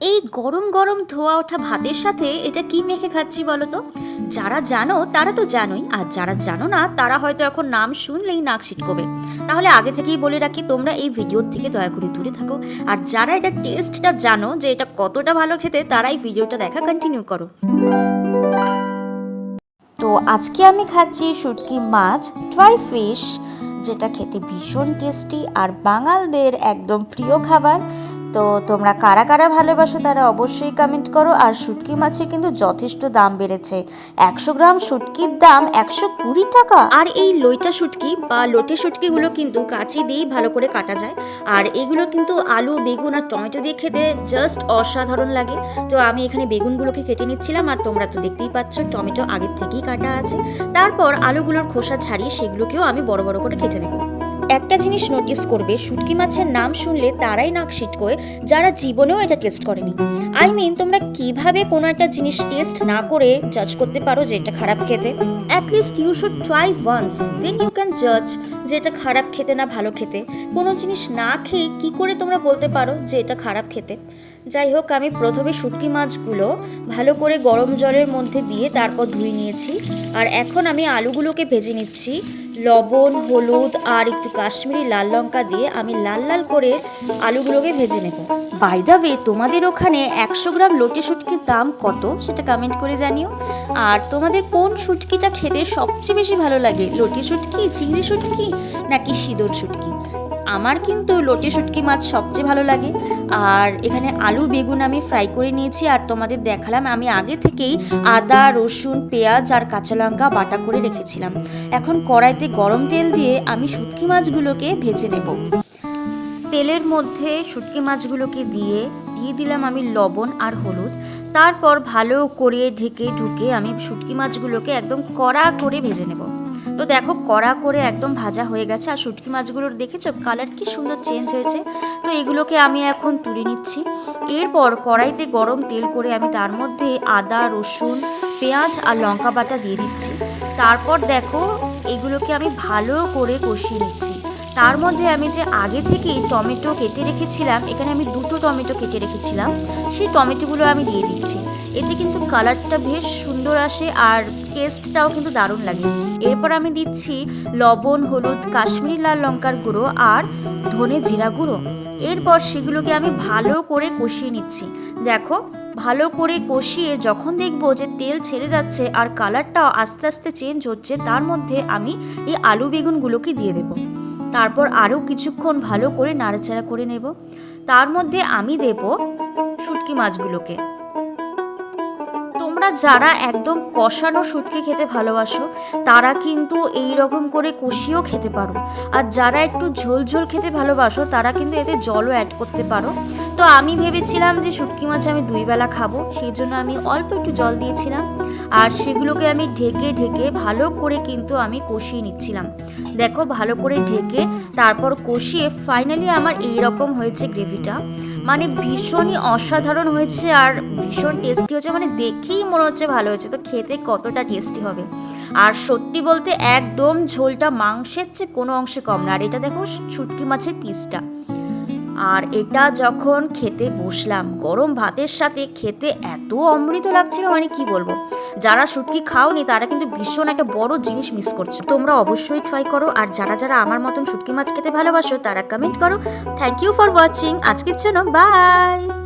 এই গরম গরম ধোয়া ওঠা ভাতের সাথে এটা কি মেখে খাচ্ছি বলো তো? যারা জানো তারা তো জানোই, আর যারা জানো না তারা হয়তো এখন নাম শুনলেই নাক সিটকোবে। তাহলে আগে থেকেই বলে রাখি, তোমরা এই ভিডিওর থেকে দয়া করে দূরে থাকো। আর যারা এটা টেস্টটা জানো যে এটা কতটা ভালো খেতে, তারাই ভিডিওটা দেখা কন্টিনিউ করো। তো আজকে আমি খাচ্ছি শুটকি মাছ, ট্রাই ফিশ, যেটা খেতে ভীষণ টেস্টি আর বাঙালদের একদম প্রিয় খাবার। তো তোমরা কারা কারা ভালোবাসো তারা অবশ্যই কমেন্ট করো। আর শুটকি মাছের কিন্তু যথেষ্ট দাম বেড়েছে, 100 গ্রাম শুটকির দাম 120 টাকা। আর এই লইটা শুটকি বা লোটে শুটকিগুলো কিন্তু কাঁচি দিয়েই ভালো করে কাটা যায়। আর এগুলো কিন্তু আলু, বেগুন আর টমেটো দিয়ে খেতে জাস্ট অসাধারণ লাগে। তো আমি এখানে বেগুনগুলোকে কেটে নিচ্ছিলাম, আর তোমরা তো দেখতেই পাচ্ছ টমেটো আগের থেকেই কাটা আছে। তারপর আলুগুলোর খোসা ছাড়িয়ে সেগুলোকেও আমি বড় বড় করে কেটে নেব। একটা জিনিস নোটিস করবে, শুটকি মাছের নাম শুনলে তারাই নাক সিটকোয় যারা জীবনেও এটা টেস্ট করেনি। তোমরা কিভাবে কোনো একটা জিনিস টেস্ট না করে জাজ করতে পারো যে এটা খারাপ খেতে? At least you should try once, then you can জাজ যে এটা খারাপ খেতে না ভালো খেতে। কোনো জিনিস না খেয়ে কি করে তোমরা বলতে পারো যে এটা খারাপ খেতে? যাই হোক, আমি প্রথমে শুটকি মাছগুলো ভালো করে গরম জলের মধ্যে দিয়ে তারপর ধুয়ে নিয়েছি। আর এখন আমি আলুগুলোকে ভেজে নিচ্ছি। লবণ, হলুদ আর একটু কাশ্মীরি লাল লঙ্কা দিয়ে আমি লাল লাল করে আলুগুলোকে ভেজে নেব। বাই দ্য ওয়ে, তোমাদের ওখানে 100 গ্রাম লোটে শুটকির দাম কত সেটা কমেন্ট করে জানিও। আর তোমাদের কোন শুটকিটা খেতে সবচেয়ে বেশি ভালো লাগে, লোটে শুটকি, চিংড়ি শুটকি নাকি সিদোর শুটকি? আমার কিন্তু লোটে শুটকি মাছ সবচেয়ে ভালো লাগে। আর এখানে আলু বেগুন আমি ফ্রাই করে নিয়েছি, আর তোমাদের দেখালাম আমি আগে থেকেই আদা, রসুন, পেঁয়াজ আর কাঁচা লঙ্কা বাটা করে রেখেছিলাম। এখন কড়াইতে গরম তেল দিয়ে আমি শুটকি মাছগুলোকে ভেজে নেব। তেলের মধ্যে শুটকি মাছগুলোকে দিয়ে দিলাম আমি লবণ আর হলুদ। তারপর ভালো করে ঢুকে আমি শুটকি মাছগুলোকে একদম কড়া করে ভেজে নেব। তো দেখো, কড়া করে একদম ভাজা হয়ে গেছে। আর শুটকি মাছগুলোর দেখেছো কালার কি সুন্দর চেঞ্জ হয়েছে। তো এগুলোকে আমি এখন তুলে নিচ্ছি। এরপর কড়াইতে গরম তেল করে আমি তার মধ্যে আদা, রসুন, পেঁয়াজ আর লঙ্কা বাটা দিয়ে দিচ্ছি। তারপর দেখো, এগুলোকে আমি ভালো করে কষিয়ে নিচ্ছি। তার মধ্যে আমি যে আগে থেকেই টমেটো কেটে রেখেছিলাম, এখানে আমি 2টো টমেটো কেটে রেখেছিলাম, সেই টমেটোগুলো আমি দিয়ে দিচ্ছি। এতে কিন্তু কালারটা বেশ সুন্দর আসে আর টেস্টটাও কিন্তু দারুণ লাগে। এরপর আমি দিচ্ছি লবণ, হলুদ, কাশ্মীরি লাল লঙ্কার গুঁড়ো আর ধনে জিরা গুঁড়ো। এরপর সেগুলোকে আমি ভালো করে কষিয়ে নিচ্ছি। দেখো, ভালো করে কষিয়ে যখন দেখবো যে তেল ছেড়ে যাচ্ছে আর কালারটাও আস্তে আস্তে চেঞ্জ হচ্ছে, তার মধ্যে আমি এই আলু বেগুনগুলোকে দিয়ে দেবো। তারপর আরও কিছুক্ষণ ভালো করে নাড়াচাড়া করে নেব। তার মধ্যে আমি দেব শুটকি মাছগুলোকে। তোমরা যারা একদম কষানো শুটকি খেতে ভালোবাসো তারা কিন্তু এই রকম করে কষিয়েও খেতে পারো। আর যারা একটু ঝোল ঝোল খেতে ভালোবাসো তারা কিন্তু এতে জলও অ্যাড করতে পারো। তো আমি ভেবেছিলাম যে শুটকি মাছ আমি 2 বেলা খাবো, সেই জন্য আমি অল্প একটু জল দিয়েছিলাম। আর সেগুলোকে আমি ঢেকে ভালো করে কিন্তু আমি কষিয়ে নিচ্ছিলাম। দেখো, ভালো করে ঢেকে তারপর কষিয়ে ফাইনালি আমার এই রকম হয়েছে গ্রেভিটা। মানে ভীষণই অসাধারণ হয়েছে আর ভীষণ টেস্টি হয়েছে, মানে দেখেই মনে হচ্ছে ভালো হয়েছে। তো খেতে কতটা টেস্টি হবে। আর সত্যি বলতে একদম ঝোলটা মাংসের চেয়ে কোনো অংশে কম না। আর এটা দেখো শুটকি মাছের পিসটা। আর এটা যখন খেতে বসলাম গরম ভাতের সাথে, খেতে এত অমৃত লাগছিল, মানে কি বলবো। যারা শুটকি খাওনি তারা কিন্তু ভীষণ একটা বড় জিনিস মিস করছে। তোমরা অবশ্যই ট্রাই করো। আর যারা যারা আমার মতন শুটকি মাছ খেতে ভালোবাসো তারা কমেন্ট করো। Thank you for watching. আজকের জন্য বাই।